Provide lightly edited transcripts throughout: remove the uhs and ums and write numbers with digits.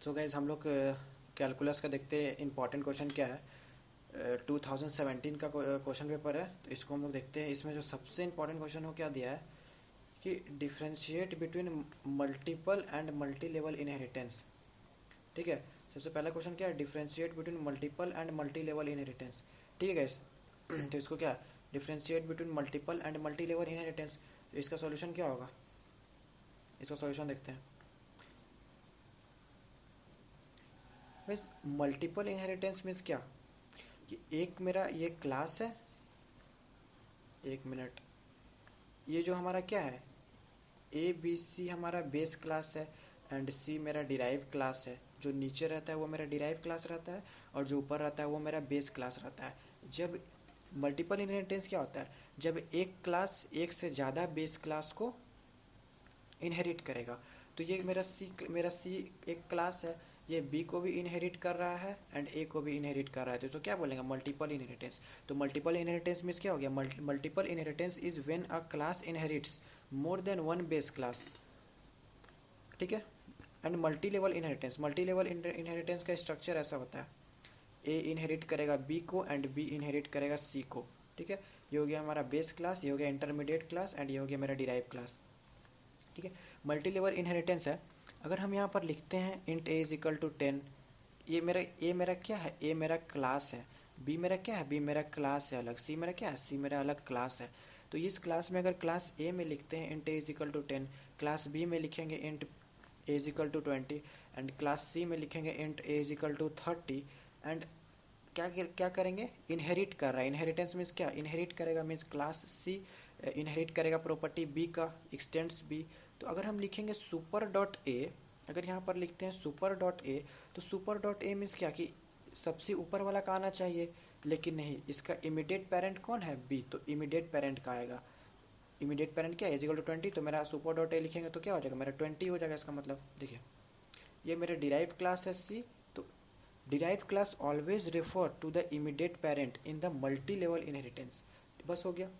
So guys हम लोग calculus का देखते हैं इम्पॉर्टेंट क्वेश्चन क्या है। 2017 का क्वेश्चन पेपर है, तो इसको हम लोग देखते हैं। इसमें जो सबसे इम्पॉर्टेंट क्वेश्चन हो क्या दिया है कि differentiate between multiple and multi level inheritance. ठीक है, सबसे पहला क्वेश्चन क्या है, differentiate between multiple and multi level inheritance. ठीक है गाइज तो इसको क्या, differentiate between multiple and multi level inheritance, तो इसका सॉल्यूशन क्या होगा, इसका सॉल्यूशन देखते हैं। बस मल्टीपल इनहेरिटेंस मीन्स क्या कि एक मेरा ये क्लास है, एक मिनट, ये जो हमारा क्या है, ए बी सी हमारा बेस क्लास है एंड सी मेरा डिराइव क्लास है। जो नीचे रहता है वो मेरा डिराइव क्लास रहता है और जो ऊपर रहता है वो मेरा बेस क्लास रहता है। जब मल्टीपल इनहेरिटेंस क्या होता है, जब एक क्लास एक से ज़्यादा बेस क्लास को इनहेरिट करेगा। तो ये मेरा सी एक क्लास है, ये बी को भी इनहेरिट कर रहा है एंड ए को भी इनहेरिट कर रहा है, तो इसको क्या बोलेंगे, मल्टीपल इनहेरिटेंस। तो मल्टीपल इनहेरिटेंस मीन्स क्या हो गया, multiple inheritance is when a class inherits more than one base class. ठीक है, एंड मल्टी लेवल इनहेरिटेंस का स्ट्रक्चर ऐसा होता है, ए इनहेरिट करेगा बी को एंड बी इनहेरिट करेगा सी को। ठीक है, ये हो गया हमारा बेस क्लास, ये हो गया इंटरमीडिएट क्लास एंड ये हो गया मेरा डिराइव क्लास। ठीक है, मल्टी लेवल इनहेरिटेंस है। अगर हम यहाँ पर लिखते हैं int a is equal to 10, a मेरा क्या है, ए मेरा क्लास है, बी मेरा क्या है, बी मेरा क्लास है अलग, सी मेरा क्या है, सी मेरा अलग क्लास है। तो इस क्लास में अगर क्लास ए में लिखते हैं int a is equal to 10, class B में लिखेंगे int a is equal to 20 and class C में लिखेंगे int a is equal to 30। And क्या क्या करेंगे, इनहेरिट कर रहा है। इनहेरिटेंस मीन्स क्या, इनहेरिट करेगा मीन्स क्लास सी इनहेरिट करेगा प्रॉपर्टी बी का, एक्सटेंड्स बी। तो अगर हम लिखेंगे सुपर डॉट ए, अगर यहाँ पर लिखते हैं सुपर डॉट ए, तो सुपर डॉट ए मीन्स क्या कि सबसे ऊपर वाला का आना चाहिए, लेकिन नहीं, इसका इमीडिएट पेरेंट कौन है, बी, तो इमीडिएट पेरेंट का आएगा। इमीडिएट पेरेंट क्या है, इजिकल टू 20, तो मेरा सुपर डॉट ए लिखेंगे तो क्या हो जाएगा, मेरा 20 हो जाएगा। इसका मतलब देखिए, ये मेरा डिराइव क्लास है सी, तो derive class always refer to the immediate parent in the multi level inheritance. बस हो गया,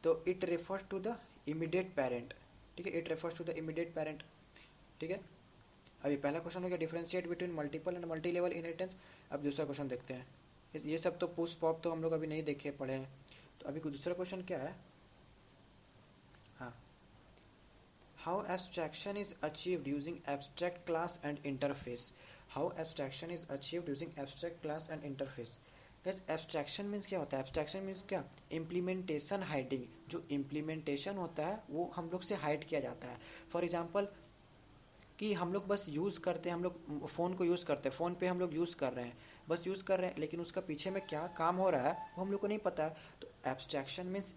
तो it refers to the immediate parent. ठीक है, it refers to the immediate parent. ठीक है, अभी पहला क्वेश्चन हो गया differentiate between multiple and multi level inheritance. अब दूसरा क्वेश्चन देखते हैं। ये सब तो पुश पॉप तो हम लोग अभी नहीं देखे पढ़े हैं, तो अभी दूसरा क्वेश्चन क्या है, हाँ, how abstraction is achieved using abstract class and interface. How abstraction is achieved using abstract class and interface. Gas abstraction means क्या होता है, एब्स्ट्रैक्शन मीन्स क्या, इम्प्लीमेंटेशन हाइडिंग। जो इम्प्लीमेंटेशन होता है वो हम लोग से हाइड किया जाता है। फॉर एग्जाम्पल कि हम लोग बस यूज़ करते हैं, हम लोग फ़ोन को यूज़ करते हैं, फ़ोन पे हम लोग यूज़ कर रहे हैं, बस यूज़ कर रहे हैं, लेकिन उसका पीछे में क्या काम हो रहा है वो हम लोग को नहीं पता है। तो एब्स्ट्रैक्शन मीन्स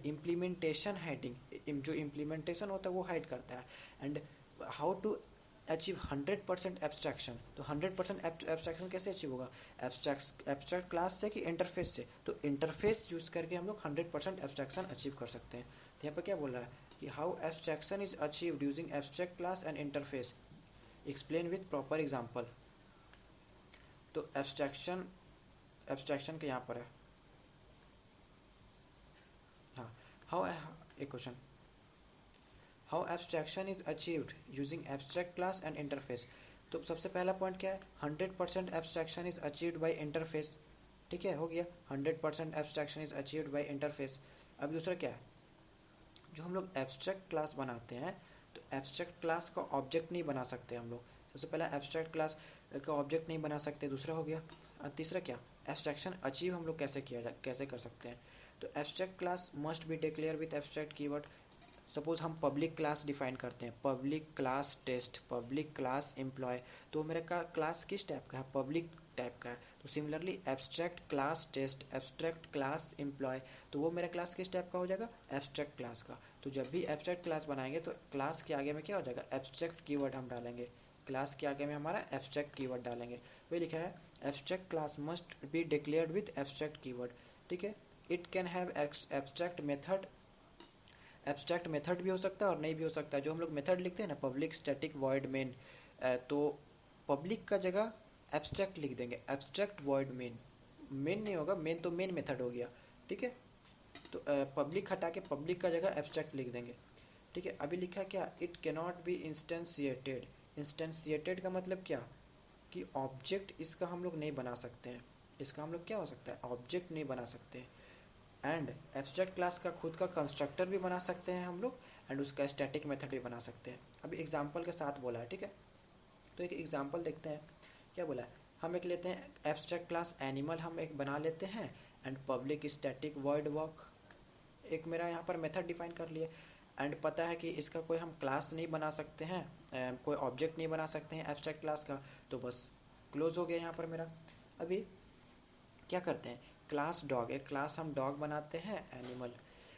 इम्प्लीमेंटेशन हाइडिंग, जो इम्प्लीमेंटेशन होता है वो हाइड करता है। And how to achieve 100% abstraction, तो 100% एब्स्ट्रैक्शन कैसे अचीव होगा, एब्स्ट्रैक्ट क्लास से कि इंटरफेस से, तो इंटरफेस यूज़ करके हम लोग 100% एब्स्ट्रैक्शन अचीव कर सकते हैं। तो यहाँ पर क्या बोल रहा है कि how abstraction is achieved using abstract class and interface, explain with proper example. तो एब्स्ट्रैक्शन के यहाँ पर है, हाँ, हाउ, एक question, how abstraction is achieved using abstract class and interface. तो सबसे पहला पॉइंट क्या है, 100% abstraction is achieved by interface. ठीक है, हो गया, 100% abstraction is achieved by interface. अब दूसरा क्या है, जो हम लोग एब्स्ट्रैक्ट क्लास बनाते हैं, तो एब्स्ट्रैक्ट क्लास का ऑब्जेक्ट नहीं बना सकते हम लोग। सबसे पहला एब्स्ट्रैक्ट क्लास का ऑब्जेक्ट नहीं बना सकते, दूसरा हो गया। और तीसरा क्या, एब्स्ट्रैक्शन अचीव हम लोग कैसे कर सकते हैं। तो abstract class must be declare with abstract keyword. Suppose हम पब्लिक क्लास डिफाइन करते हैं, public class test, public class employ, तो मेरे का क्लास किस टाइप का है, पब्लिक टाइप का है। तो similarly abstract class test, abstract class employ, तो वो मेरा क्लास किस टाइप का हो जाएगा, एब्स्ट्रैक्ट क्लास का। तो जब भी एब्स्ट्रैक्ट क्लास बनाएंगे तो क्लास के आगे में क्या हो जाएगा, एब्स्ट्रैक्ट कीवर्ड हम डालेंगे, क्लास के आगे में हमारा एब्स्ट्रैक्ट कीवर्ड डालेंगे। वही लिखा है, abstract class must be declared with abstract keyword. ठीक है, it can have abstract method, abstract method भी हो सकता है और नहीं भी हो सकता है। जो हम लोग मेथड लिखते हैं ना, पब्लिक स्टैटिक वॉइड मेन, तो पब्लिक का जगह एब्स्ट्रैक्ट लिख देंगे, एब्स्ट्रैक्ट वॉइड मेन, मेन नहीं होगा, मेन तो मेन मेथड हो गया। ठीक है, तो पब्लिक हटा के पब्लिक का जगह एब्स्ट्रैक्ट लिख देंगे। ठीक है, अभी लिखा क्या, इट कैनॉट बी इंस्टेंशिएटेड, इंस्टेंशिएटेड का मतलब क्या कि ऑब्जेक्ट इसका हम लोग नहीं बना सकते हैं, इसका हम लोग क्या हो सकता है, ऑब्जेक्ट नहीं बना सकते। एंड एब्स्ट्रैक्ट क्लास का खुद का कंस्ट्रक्टर भी बना सकते हैं हम लोग, एंड उसका स्टैटिक मेथड भी बना सकते हैं। अभी एग्जांपल के साथ बोला है, ठीक है। तो एक एग्जांपल देखते हैं, क्या बोला है। हम एक लेते हैं एब्स्ट्रैक्ट क्लास एनिमल, हम एक बना लेते हैं, and public static void walk, एक मेरा यहाँ पर मेथड डिफाइन कर लिए। एंड पता है कि इसका कोई हम क्लास नहीं बना सकते हैं, कोई ऑब्जेक्ट नहीं बना सकते हैं एब्स्ट्रैक्ट क्लास का, तो बस क्लोज हो गया यहाँ पर मेरा। अभी क्या करते हैं, क्लास डॉग, एक क्लास हम डॉग बनाते हैं एनिमल।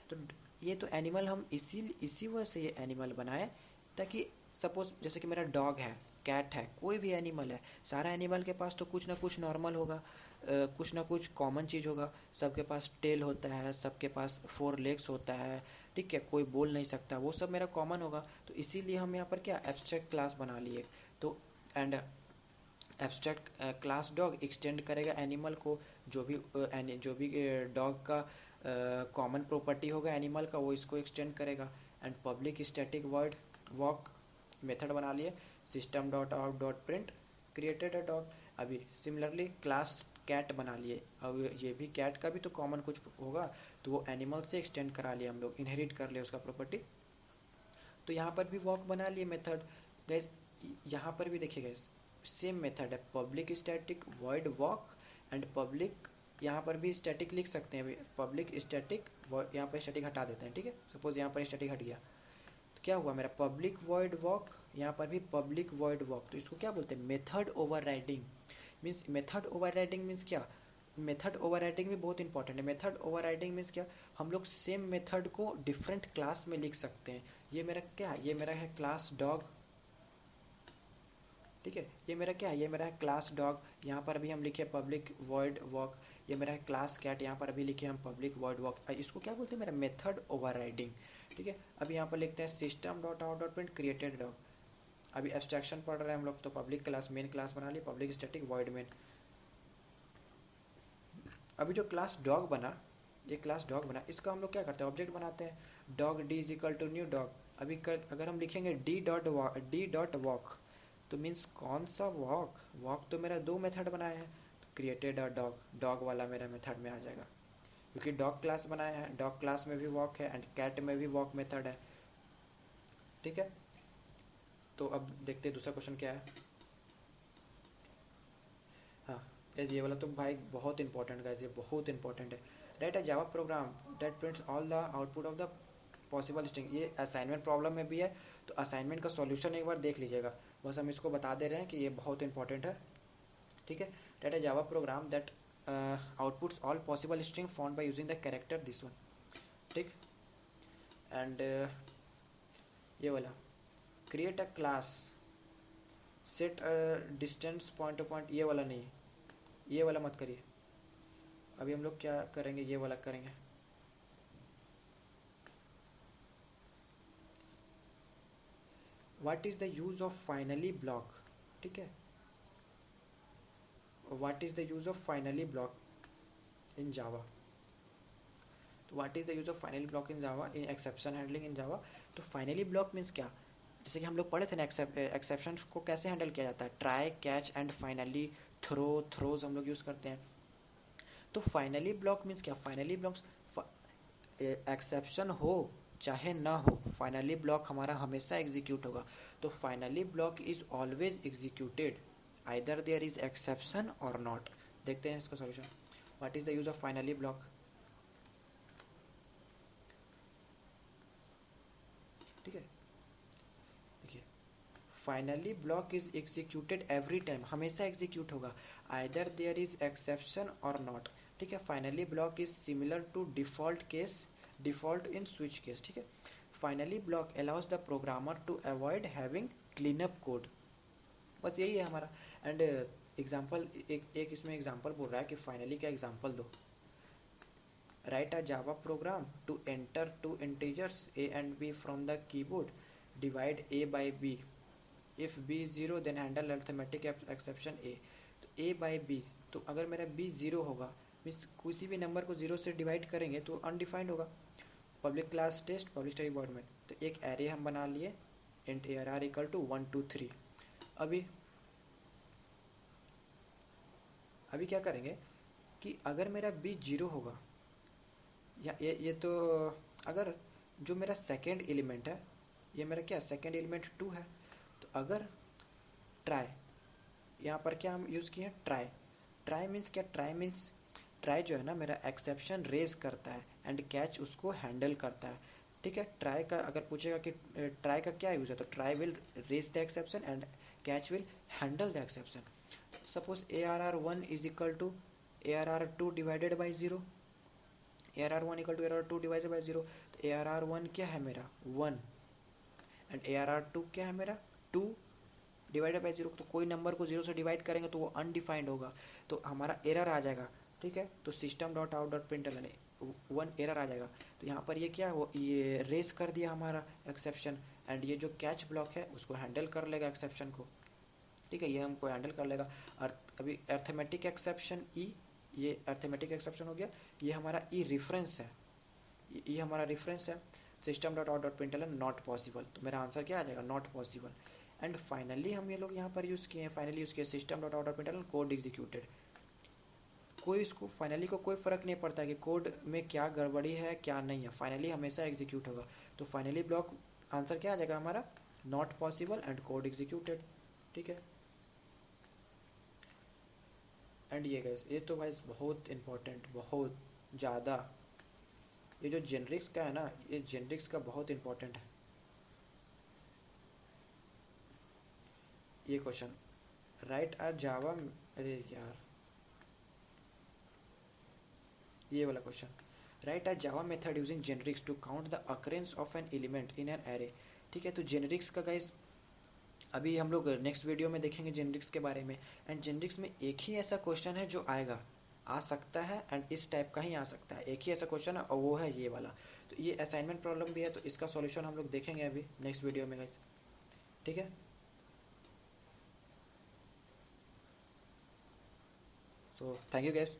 तो ये तो एनिमल हम इसी वजह से ये एनिमल बनाए, ताकि सपोज जैसे कि मेरा डॉग है, कैट है, कोई भी एनिमल है, सारा एनिमल के पास तो कुछ ना कुछ नॉर्मल होगा, कुछ ना कुछ कॉमन चीज़ होगा। सबके पास टेल होता है, सबके पास 4 लेग्स होता है, ठीक है, कोई बोल नहीं सकता, वो सब मेरा कॉमन होगा। तो इसीलिए हम यहाँ पर क्या एब्स्ट्रैक्ट क्लास बना लिए। तो and abstract class dog extend करेगा एनिमल को, जो भी डॉग का कॉमन प्रॉपर्टी होगा एनिमल का, वो इसको एक्सटेंड करेगा। And public static void walk method बना लिए, system dot out dot print created a dog. अभी सिमिलरली क्लास कैट बना लिए, अब ये भी कैट का भी तो कॉमन कुछ होगा, तो वो एनिमल से एक्सटेंड करा लिए हम लोग, इनहेरिट कर लिए उसका प्रॉपर्टी। तो यहाँ पर भी वॉक बना लिए मेथड। गैस यहाँ पर भी देखिए गैस सेम मेथड है, public static void walk and public, यहाँ पर भी स्टैटिक लिख सकते हैं, पब्लिक स्टैटिक, यहाँ पर स्टैटिक हटा देते हैं, ठीक है। सपोज यहाँ पर स्टैटिक हट गया, तो क्या हुआ मेरा पब्लिक वॉइड वॉक, यहाँ पर भी पब्लिक वॉइड वॉक। तो इसको क्या बोलते हैं, method overriding. Means method overriding means क्या, मेथड ओवरराइडिंग भी बहुत इंपॉर्टेंट है। मेथड ओवरराइडिंग मीन्स क्या, हम लोग सेम मेथड को डिफरेंट क्लास में लिख सकते हैं। ये मेरा क्या है, ये मेरा है क्लास डॉग, ठीक है, ये मेरा क्या है, ये मेरा है क्लास डॉग, यहाँ पर अभी हम लिखे पब्लिक वॉइड वॉक। ये मेरा है क्लास कैट, यहाँ पर अभी लिखे हम पब्लिक वॉइड वॉक। इसको क्या बोलते हैं, मेरा मेथड ओवरराइडिंग, ठीक है। अभी यहाँ पर लिखते हैं system dot out dot print created dog. अभी एब्स्ट्रैक्शन पढ़ रहे हैं हम लोग, तो पब्लिक क्लास मेन क्लास बना ली, पब्लिक स्टैटिक वॉइड मेन। अभी जो क्लास डॉग बना, ये क्लास डॉग बना, इसका हम लोग क्या करते हैं, ऑब्जेक्ट बनाते हैं, dog D is equal to new dog. अभी अगर हम लिखेंगे डी डॉट वॉक, तो मीन्स कौन सा वॉक, वॉक तो मेरा 2 मेथड बनाए हैं, तो क्रिएटेड अ डॉग, डॉग वाला मेरा मेथड में आ जाएगा, क्योंकि डॉग क्लास बनाया है, डॉग क्लास में भी वॉक है एंड कैट में भी वॉक मेथड है, ठीक है। तो अब देखते हैं दूसरा क्वेश्चन क्या है। हाँ गैस, ये वाला तो भाई बहुत इंपॉर्टेंट गैस, ये बहुत इंपॉर्टेंट है। Right a Java programme that prints all the output of the possible string. ये असाइनमेंट प्रॉब्लम में भी है, तो असाइनमेंट का सॉल्यूशन एक बार देख लीजिएगा। बस हम इसको बता दे रहे हैं कि ये बहुत इंपॉर्टेंट है, ठीक है। Right a Java programme that outputs all possible string found by using the character this one, ठीक। एंड ये वाला create a class set distance point two point, ये वाला नहीं, ये वाला मत करिए। अभी हम लोग क्या करेंगे, ये वाला करेंगे। What is the use of finally block, ठीक है, what is the use of finally block in Java. तो what is the use of finally block in Java in exception handling in Java. तो फाइनली ब्लॉक मीन्स क्या, जैसे कि हम लोग पढ़े थे ना एक्सेप्शन को कैसे हैंडल किया जाता है, try catch and finally throws हम लोग यूज़ करते हैं। तो फाइनली ब्लॉक मीन्स क्या, फाइनली ब्लॉक्स एक्सेप्शन हो चाहे ना हो, फाइनली ब्लॉक हमारा हमेशा एग्जीक्यूट होगा। तो finally block is always executed either there is exception or not. देखते हैं इसका solution. What is the use of finally block, ठीक है। देखिए finally block is executed every time, हमेशा एग्जीक्यूट होगा, either there is exception or not, ठीक है। Finally block is similar to default case, default in switch case, ठीक है। Finally block allows the programmer to avoid having clean up code, बस यही है हमारा। एंड एग्जाम्पल एक इसमें एग्जाम्पल बोल रहा है कि फाइनली का एग्जाम्पल दो। Write a Java program to enter 2 integers a and b from the keyboard, divide a by b, if b is 0 then handle arithmetic exception a। तो a by b, तो अगर मेरा b 0 होगा means किसी भी number को 0 से divide करेंगे तो अनडिफाइंड होगा। Public class test public static void main, तो एक एरे हम बना लिए, इंट ARR इक्वल टू 1 2 3। अभी अभी क्या करेंगे कि अगर मेरा बी जीरो होगा, या ये तो अगर जो मेरा सेकेंड एलिमेंट है, ये मेरा क्या सेकेंड एलिमेंट टू है, तो अगर ट्राई, यहाँ पर क्या हम यूज़ किए हैं ट्राई। ट्राई मीन्स क्या, ट्राई मीन्स ट्राई जो है ना मेरा एक्सेप्शन रेज करता है एंड कैच उसको हैंडल करता है। ठीक है, ट्राई का अगर पूछेगा कि ट्राई का क्या यूज़ है, तो try will raise the exception and catch will handle the exception. Suppose ARR1 is equal to ARR2 divided by zero, ARR1 equal to ARR2 divided by zero. तो ARR1 क्या है मेरा 1 एंड ARR2 क्या है मेरा 2 divided by zero. तो कोई number को जीरो से डिवाइड करेंगे तो वो अनडिफाइंड होगा, तो हमारा एरर आ जाएगा। ठीक है, तो system dot out dot println 1 error आ जाएगा। तो यहाँ पर ये क्या हो, ये रेस कर दिया हमारा एक्सेप्शन, एंड ये जो कैच ब्लॉक है उसको हैंडल कर लेगा एक्सेप्शन को। ठीक है, ये हमको हैंडल कर लेगा। अभी अर्थमेटिक एक्सेप्शन ई, ये अर्थमेटिक एक्सेप्शन हो गया। ये हमारा ई रेफरेंस है, ये हमारा रेफरेंस है। System dot out dot println not possible, तो मेरा आंसर क्या आ जाएगा नॉट पॉसिबल। एंड फाइनली हम ये लोग यहाँ पर यूज़ किए हैं, फाइनली यूज़ किए system dot out dot println code executed. कोई इसको फाइनली को कोई फ़र्क नहीं पड़ता कि कोड में क्या गड़बड़ी है क्या नहीं है, फाइनली हमेशा एग्जीक्यूट होगा। तो फाइनली ब्लॉक आंसर क्या आ जाएगा हमारा not possible and code executed. ठीक है, एंड ये गाइस ये तो भाई बहुत इंपॉर्टेंट, बहुत ज़्यादा, ये जो जेनरिक्स का है ना, ये जेनरिक्स का बहुत इंपॉर्टेंट है ये क्वेश्चन। राइट अ जावा, अरे यार ये वाला question, write a Java method using generics to count the occurrence of an element in an array. ठीक है, तो जेनरिक्स का गाइस अभी हम लोग नेक्स्ट वीडियो में देखेंगे जेनरिक्स के बारे में। एंड जेनरिक्स में एक ही ऐसा क्वेश्चन है जो आएगा, आ सकता है, एंड इस टाइप का ही आ सकता है, एक ही ऐसा क्वेश्चन है और वो है ये वाला। तो ये असाइनमेंट प्रॉब्लम भी है, तो इसका सॉल्यूशन हम लोग देखेंगे अभी नेक्स्ट वीडियो में गाइस। ठीक है, सो थैंक यू गाइस।